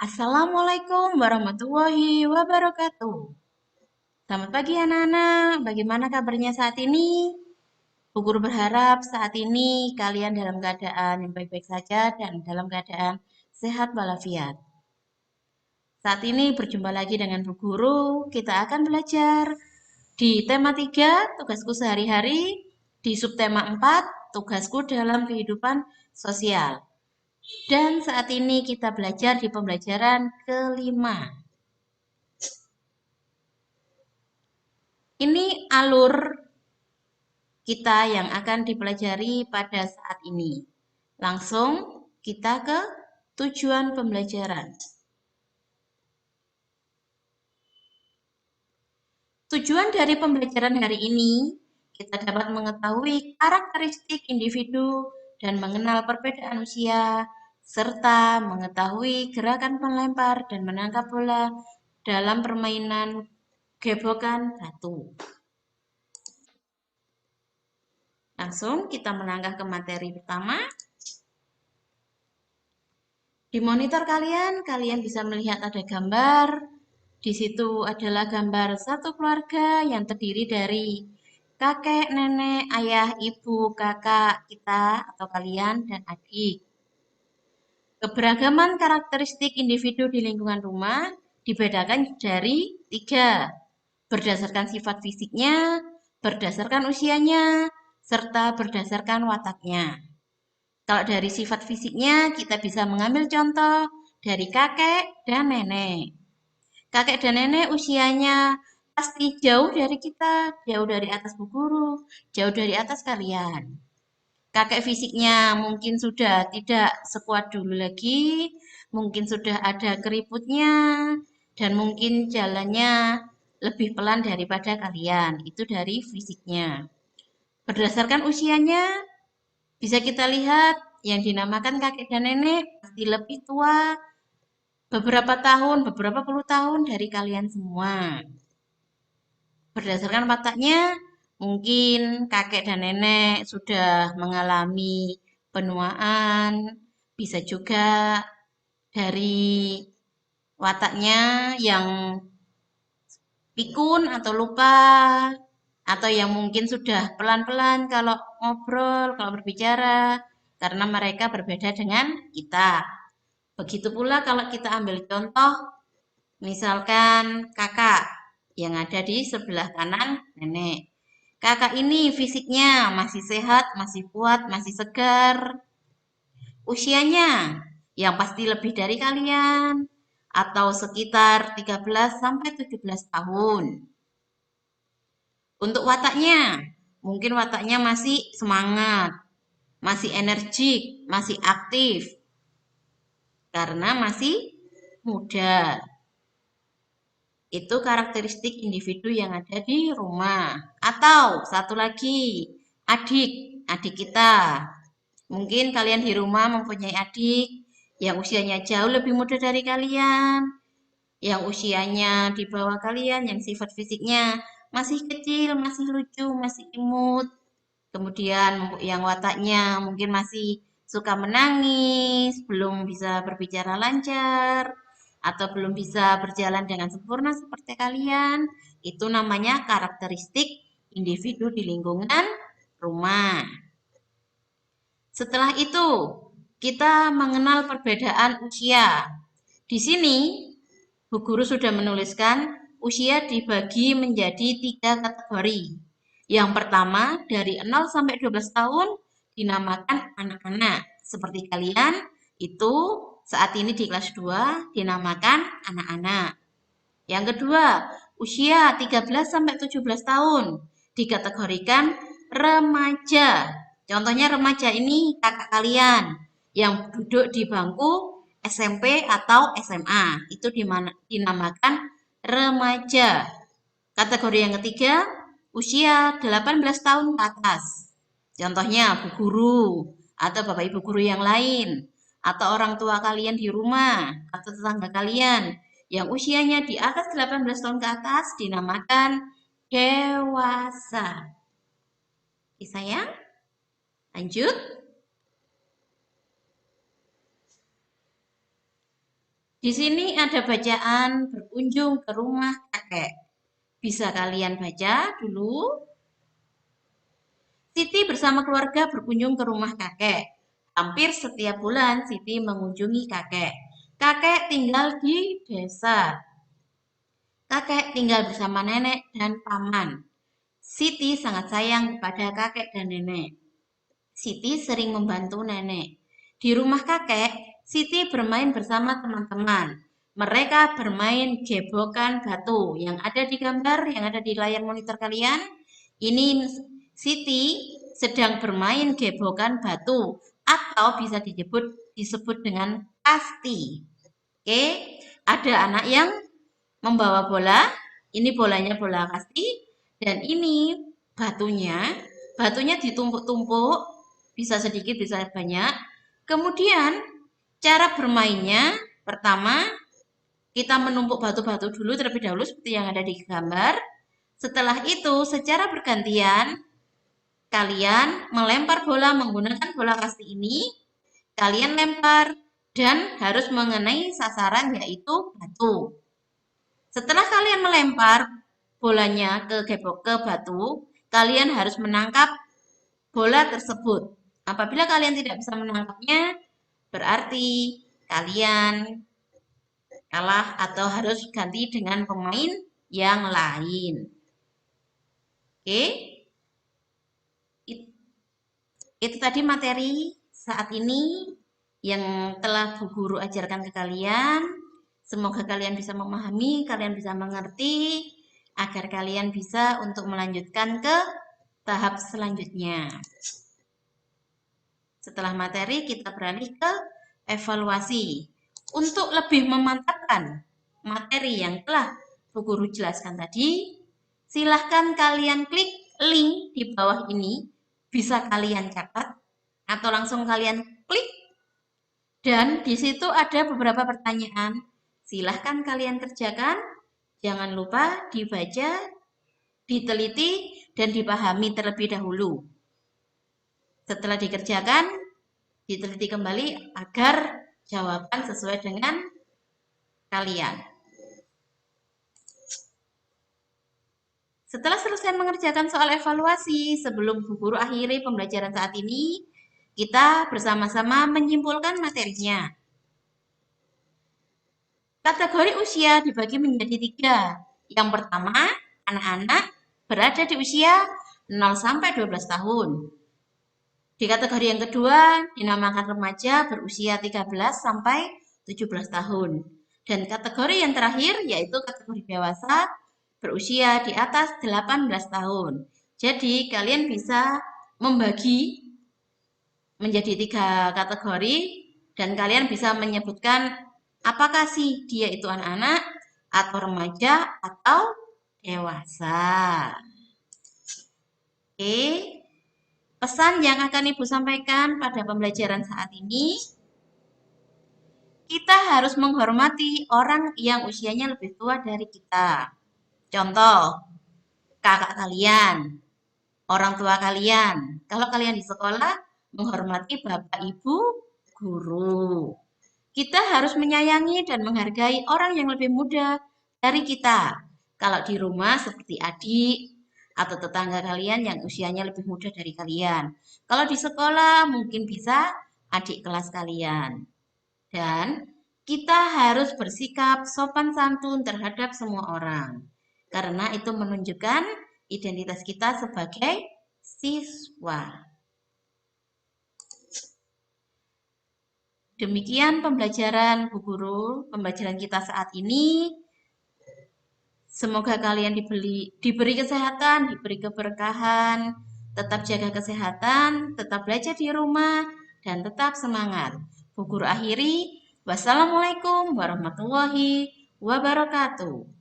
Assalamualaikum warahmatullahi wabarakatuh. Selamat pagi anak-anak, bagaimana kabarnya saat ini? Bu Guru berharap saat ini kalian dalam keadaan yang baik-baik saja dan dalam keadaan sehat walafiat. Saat ini berjumpa lagi dengan Bu Guru, kita akan belajar di tema 3, tugasku sehari-hari, di subtema 4, tugasku dalam kehidupan sosial. Dan saat ini kita belajar di pembelajaran kelima. Ini alur kita yang akan dipelajari pada saat ini. Langsung kita ke tujuan pembelajaran. Tujuan dari pembelajaran hari ini, kita dapat mengetahui karakteristik individu dan mengenal perbedaan usia, serta mengetahui gerakan melempar dan menangkap bola dalam permainan gebokan batu. Langsung kita melangkah ke materi pertama. Di monitor kalian bisa melihat ada gambar. Di situ adalah gambar satu keluarga yang terdiri dari kakek, nenek, ayah, ibu, kakak kita atau kalian, dan adik. Keberagaman karakteristik individu di lingkungan rumah dibedakan dari 3, berdasarkan sifat fisiknya, berdasarkan usianya, serta berdasarkan wataknya. Kalau dari sifat fisiknya, kita bisa mengambil contoh dari kakek dan nenek. Kakek dan nenek usianya pasti jauh dari kita, jauh dari atas Bu Guru, jauh dari atas kalian. Kakek fisiknya mungkin sudah tidak sekuat dulu lagi, mungkin sudah ada keriputnya, dan mungkin jalannya lebih pelan daripada kalian. Itu dari fisiknya. Berdasarkan usianya, bisa kita lihat yang dinamakan kakek dan nenek pasti lebih tua beberapa tahun, beberapa puluh tahun dari kalian semua. Berdasarkan wataknya, mungkin kakek dan nenek sudah mengalami penuaan, bisa juga dari wataknya yang pikun atau lupa, atau yang mungkin sudah pelan-pelan kalau ngobrol, kalau berbicara, karena mereka berbeda dengan kita. Begitu pula kalau kita ambil contoh, misalkan kakak yang ada di sebelah kanan nenek. Kakak ini fisiknya masih sehat, masih kuat, masih segar. Usianya yang pasti lebih dari kalian atau sekitar 13 sampai 17 tahun. Untuk wataknya, mungkin wataknya masih semangat, masih energik, masih aktif karena masih muda. Itu karakteristik individu yang ada di rumah. Atau satu lagi, adik kita. Mungkin kalian di rumah mempunyai adik yang usianya jauh lebih muda dari kalian, yang usianya di bawah kalian, yang sifat fisiknya masih kecil, masih lucu, masih imut. Kemudian yang wataknya mungkin masih suka menangis, belum bisa berbicara lancar, atau belum bisa berjalan dengan sempurna seperti kalian. Itu namanya karakteristik individu di lingkungan rumah. Setelah itu, kita mengenal perbedaan usia. Di sini, Bu Guru sudah menuliskan usia dibagi menjadi 3 kategori. Yang pertama, dari 0 sampai 12 tahun dinamakan anak-anak. Seperti kalian, itu saat ini di kelas 2 dinamakan anak-anak. Yang kedua, usia 13 sampai 17 tahun dikategorikan remaja. Contohnya remaja ini kakak kalian yang duduk di bangku SMP atau SMA. Itu dinamakan remaja. Kategori yang ketiga, usia 18 tahun ke atas. Contohnya Bu Guru atau Bapak Ibu guru yang lain atau orang tua kalian di rumah atau tetangga kalian yang usianya di atas 18 tahun ke atas dinamakan dewasa. Oke, sayang. Lanjut. Di sini ada bacaan berkunjung ke rumah kakek. Bisa kalian baca dulu. Siti bersama keluarga berkunjung ke rumah kakek. Hampir setiap bulan Siti mengunjungi kakek. Kakek tinggal di desa. Kakek tinggal bersama nenek dan paman. Siti sangat sayang kepada kakek dan nenek. Siti sering membantu nenek. Di rumah kakek, Siti bermain bersama teman-teman. Mereka bermain gebokan batu yang ada di gambar yang ada di layar monitor kalian. Ini Siti sedang bermain gebokan batu atau bisa disebut dengan kasti. Oke, ada anak yang membawa bola. Ini bolanya bola kasti dan ini batunya. Batunya ditumpuk-tumpuk, bisa sedikit, bisa banyak. Kemudian cara bermainnya, pertama kita menumpuk batu-batu dulu terlebih dahulu seperti yang ada di gambar. Setelah itu secara bergantian kalian melempar bola menggunakan bola kasti ini. Kalian lempar dan harus mengenai sasaran yaitu batu. Setelah kalian melempar bolanya ke batu, kalian harus menangkap bola tersebut. Apabila kalian tidak bisa menangkapnya, berarti kalian kalah atau harus ganti dengan pemain yang lain. Oke, itu tadi materi saat ini yang telah Bu Guru ajarkan ke kalian. Semoga kalian bisa memahami, kalian bisa mengerti, agar kalian bisa untuk melanjutkan ke tahap selanjutnya. Setelah materi, kita beralih ke evaluasi. Untuk lebih memantapkan materi yang telah Bu Guru jelaskan tadi, silahkan kalian klik link di bawah ini. Bisa kalian catat atau langsung kalian klik. Dan di situ ada beberapa pertanyaan. Silahkan kalian kerjakan. Jangan lupa dibaca, diteliti, dan dipahami terlebih dahulu. Setelah dikerjakan, diteliti kembali agar jawaban sesuai dengan kalian. Setelah selesai mengerjakan soal evaluasi, sebelum Bu Guru akhiri pembelajaran saat ini, kita bersama-sama menyimpulkan materinya. Kategori usia dibagi menjadi 3. Yang pertama, anak-anak berada di usia 0-12 tahun. Di kategori yang kedua, dinamakan remaja berusia 13-17 tahun. Dan kategori yang terakhir, yaitu kategori dewasa berusia di atas 18 tahun. Jadi, kalian bisa membagi menjadi 3 kategori, dan kalian bisa menyebutkan apakah sih dia itu anak-anak, atau remaja, atau dewasa. Oke. Pesan yang akan Ibu sampaikan pada pembelajaran saat ini, kita harus menghormati orang yang usianya lebih tua dari kita. Contoh, kakak kalian, orang tua kalian. Kalau kalian di sekolah, menghormati bapak, ibu, guru. Kita harus menyayangi dan menghargai orang yang lebih muda dari kita. Kalau di rumah seperti adik atau tetangga kalian yang usianya lebih muda dari kalian. Kalau di sekolah mungkin bisa adik kelas kalian. Dan kita harus bersikap sopan santun terhadap semua orang. Karena itu menunjukkan identitas kita sebagai siswa. Demikian pembelajaran Bu Guru, pembelajaran kita saat ini. Semoga kalian diberi kesehatan, diberi keberkahan, tetap jaga kesehatan, tetap belajar di rumah, dan tetap semangat. Bu Guru akhiri, wassalamualaikum warahmatullahi wabarakatuh.